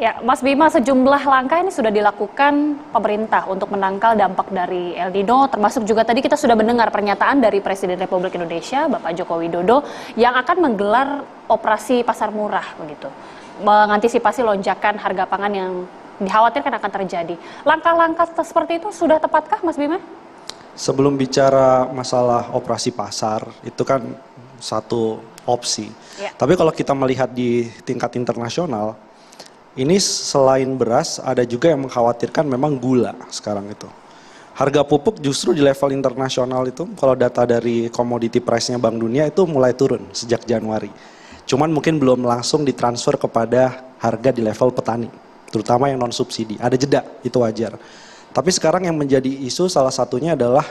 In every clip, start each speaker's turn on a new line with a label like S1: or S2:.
S1: Ya, Mas Bima, sejumlah langkah ini sudah dilakukan pemerintah untuk menangkal dampak dari El Nino, termasuk juga tadi kita sudah mendengar pernyataan dari Presiden Republik Indonesia, Bapak Joko Widodo, yang akan menggelar operasi pasar murah, begitu, mengantisipasi lonjakan harga pangan yang dikhawatirkan akan terjadi. Langkah-langkah seperti itu sudah tepatkah, Mas Bima?
S2: Sebelum bicara masalah operasi pasar, itu kan satu opsi.
S1: Ya.
S2: Tapi kalau kita melihat di tingkat internasional, ini selain beras, ada juga yang mengkhawatirkan memang gula sekarang itu. Harga pupuk justru di level internasional itu, kalau data dari commodity price-nya Bank Dunia itu mulai turun sejak Januari. Cuman mungkin belum langsung ditransfer kepada harga di level petani, terutama yang non-subsidi. Ada jeda, itu wajar. Tapi sekarang yang menjadi isu salah satunya adalah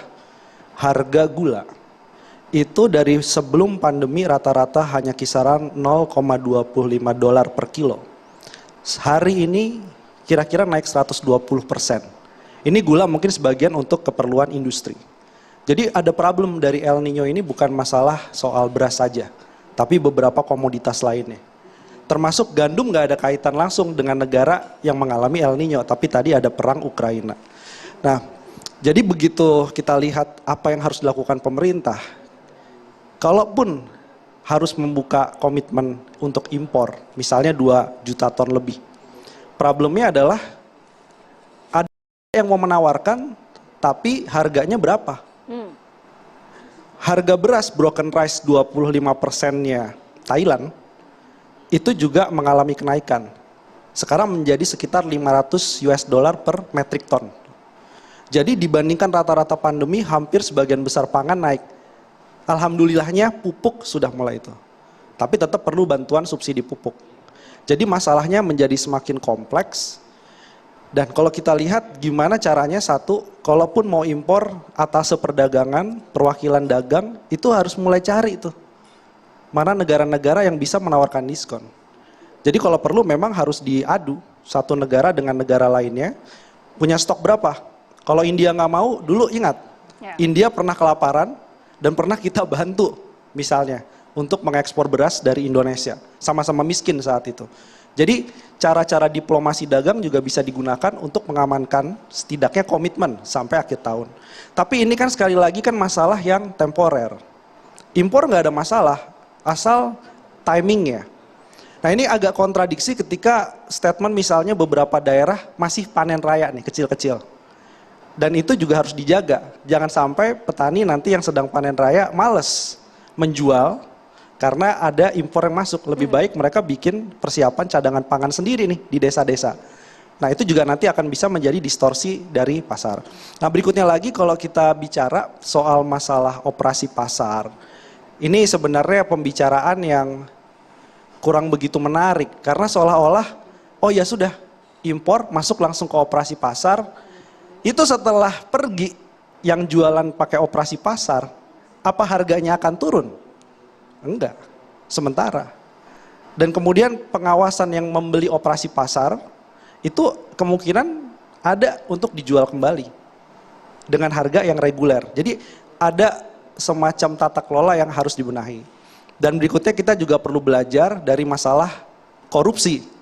S2: harga gula. Itu dari sebelum pandemi rata-rata hanya kisaran $0,25 per kilo. Hari ini kira-kira naik 120%. Ini gula mungkin sebagian untuk keperluan industri. Jadi ada problem dari El Nino ini bukan masalah soal beras saja, tapi beberapa komoditas lainnya. Termasuk gandum nggak ada kaitan langsung dengan negara yang mengalami El Nino, tapi tadi ada perang Ukraina. Nah, jadi begitu kita lihat apa yang harus dilakukan pemerintah, kalaupun harus membuka komitmen untuk impor, misalnya 2 juta ton lebih. Problemnya adalah ada yang mau menawarkan, tapi harganya berapa? Harga beras broken rice 25%-nya Thailand, itu juga mengalami kenaikan. Sekarang menjadi sekitar $500 per metric ton. Jadi dibandingkan rata-rata pandemi, hampir sebagian besar pangan naik. Alhamdulillahnya pupuk sudah mulai itu. Tapi tetap perlu bantuan subsidi pupuk. Jadi masalahnya menjadi semakin kompleks. Dan kalau kita lihat gimana caranya, satu, kalaupun mau impor atas perdagangan, perwakilan dagang, itu harus mulai cari itu. Mana negara-negara yang bisa menawarkan diskon. Jadi kalau perlu memang harus diadu satu negara dengan negara lainnya. Punya stok berapa? Kalau India nggak mau, dulu ingat. India pernah kelaparan, dan pernah kita bantu misalnya untuk mengekspor beras dari Indonesia. Sama-sama miskin saat itu. Jadi cara-cara diplomasi dagang juga bisa digunakan untuk mengamankan setidaknya komitmen sampai akhir tahun. Tapi ini kan sekali lagi kan masalah yang temporer. Impor nggak ada masalah, asal timingnya. Nah ini agak kontradiksi ketika statement misalnya beberapa daerah masih panen raya nih, kecil-kecil. Dan itu juga harus dijaga. Jangan sampai petani nanti yang sedang panen raya males menjual karena ada impor yang masuk. Lebih baik mereka bikin persiapan cadangan pangan sendiri nih di desa-desa. Nah itu juga nanti akan bisa menjadi distorsi dari pasar. Nah berikutnya lagi kalau kita bicara soal masalah operasi pasar. Ini sebenarnya pembicaraan yang kurang begitu menarik. Karena seolah-olah oh ya sudah impor masuk langsung ke operasi pasar. Itu setelah pergi yang jualan pakai operasi pasar, apa harganya akan turun? Enggak, sementara. Dan kemudian pengawasan yang membeli operasi pasar, itu kemungkinan ada untuk dijual kembali dengan harga yang reguler. Jadi ada semacam tata kelola yang harus dibenahi. Dan berikutnya kita juga perlu belajar dari masalah korupsi.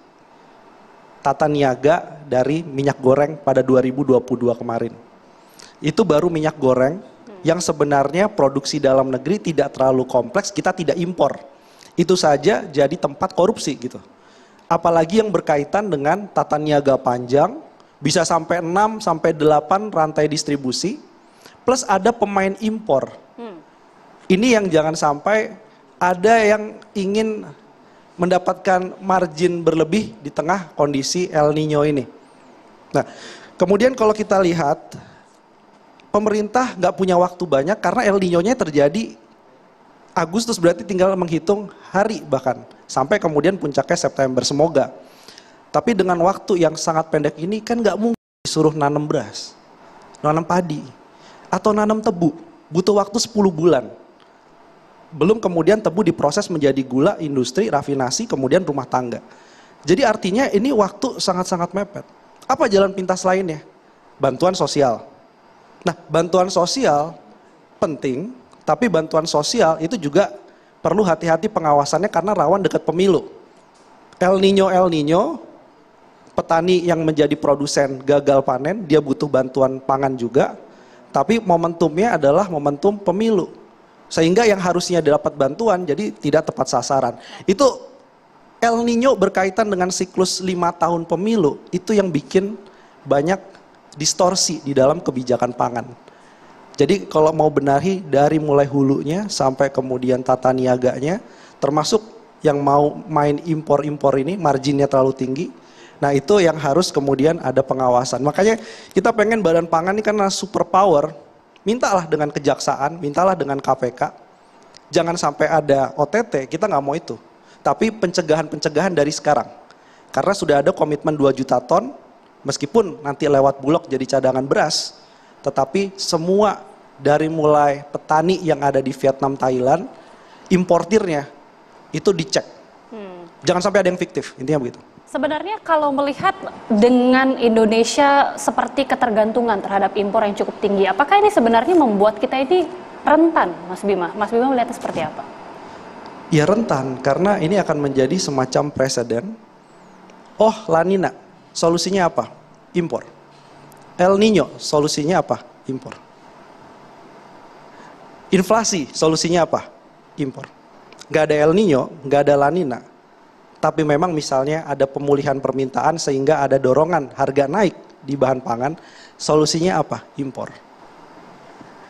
S2: Tata niaga dari minyak goreng pada 2022 kemarin. Itu baru minyak goreng yang sebenarnya produksi dalam negeri tidak terlalu kompleks, kita tidak impor. Itu saja jadi tempat korupsi gitu. Apalagi yang berkaitan dengan tata niaga panjang, bisa sampai 6 sampai 8 rantai distribusi, plus ada pemain impor. Ini yang jangan sampai ada yang ingin mendapatkan margin berlebih di tengah kondisi El Nino ini. Nah, kemudian kalau kita lihat, pemerintah nggak punya waktu banyak karena El Nino-nya terjadi Agustus, berarti tinggal menghitung hari bahkan. Sampai kemudian puncaknya September, semoga. Tapi dengan waktu yang sangat pendek ini kan nggak mungkin disuruh nanam beras, nanam padi, atau nanam tebu. Butuh waktu 10 bulan. Belum kemudian tebu diproses menjadi gula, industri, rafinasi, kemudian rumah tangga. Jadi artinya ini waktu sangat-sangat mepet. Apa jalan pintas lainnya? Bantuan sosial. Nah, bantuan sosial penting, tapi bantuan sosial itu juga perlu hati-hati pengawasannya karena rawan dekat pemilu. El Nino petani yang menjadi produsen gagal panen, dia butuh bantuan pangan juga, tapi momentumnya adalah momentum pemilu. Sehingga yang harusnya dapat bantuan jadi tidak tepat sasaran. Itu El Nino berkaitan dengan siklus 5 tahun pemilu, itu yang bikin banyak distorsi di dalam kebijakan pangan. Jadi kalau mau benahi dari mulai hulunya sampai kemudian tata niaganya, termasuk yang mau main impor-impor ini, marginnya terlalu tinggi. Nah itu yang harus kemudian ada pengawasan. Makanya kita pengen Badan Pangan ini karena super power, mintalah dengan kejaksaan, mintalah dengan KPK. Jangan sampai ada OTT, kita nggak mau itu. Tapi pencegahan-pencegahan dari sekarang. Karena sudah ada komitmen 2 juta ton, meskipun nanti lewat Bulog jadi cadangan beras, tetapi semua dari mulai petani yang ada di Vietnam, Thailand, importirnya itu dicek. Jangan sampai ada yang fiktif, intinya begitu.
S1: Sebenarnya kalau melihat dengan Indonesia seperti ketergantungan terhadap impor yang cukup tinggi, apakah ini sebenarnya membuat kita ini rentan, Mas Bima? Mas Bima melihatnya seperti apa?
S2: Ya rentan, karena ini akan menjadi semacam presiden. Oh, La Nina, solusinya apa? Impor. El Nino, solusinya apa? Impor. Inflasi, solusinya apa? Impor. Nggak ada El Nino, nggak ada La Nina. Tapi memang misalnya ada pemulihan permintaan sehingga ada dorongan harga naik di bahan pangan, solusinya apa? Impor.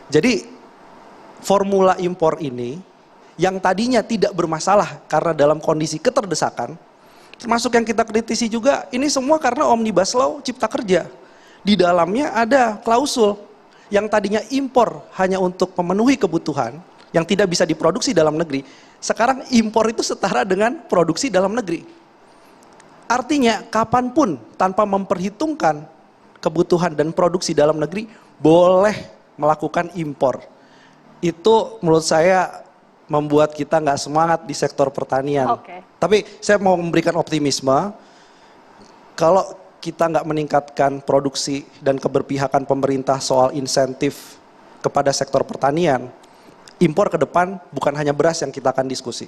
S2: Jadi formula impor ini yang tadinya tidak bermasalah karena dalam kondisi keterdesakan, termasuk yang kita kritisi juga, ini semua karena Omnibus Law Cipta Kerja. Di dalamnya ada klausul yang tadinya impor hanya untuk memenuhi kebutuhan yang tidak bisa diproduksi dalam negeri, sekarang impor itu setara dengan produksi dalam negeri. Artinya kapanpun tanpa memperhitungkan kebutuhan dan produksi dalam negeri boleh melakukan impor. Itu menurut saya membuat kita nggak semangat di sektor pertanian. Tapi saya mau memberikan optimisme, kalau kita nggak meningkatkan produksi dan keberpihakan pemerintah soal insentif kepada sektor pertanian, impor ke depan bukan hanya beras yang kita akan diskusi.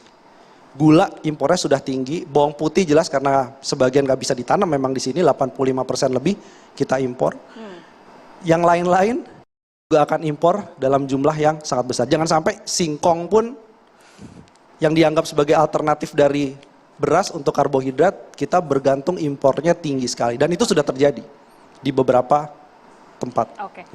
S2: Gula impornya sudah tinggi, bawang putih jelas karena sebagian nggak bisa ditanam memang di sini 85% lebih kita impor. Yang lain-lain juga akan impor dalam jumlah yang sangat besar. Jangan sampai singkong pun yang dianggap sebagai alternatif dari beras untuk karbohidrat, kita bergantung impornya tinggi sekali. Dan itu sudah terjadi di beberapa tempat.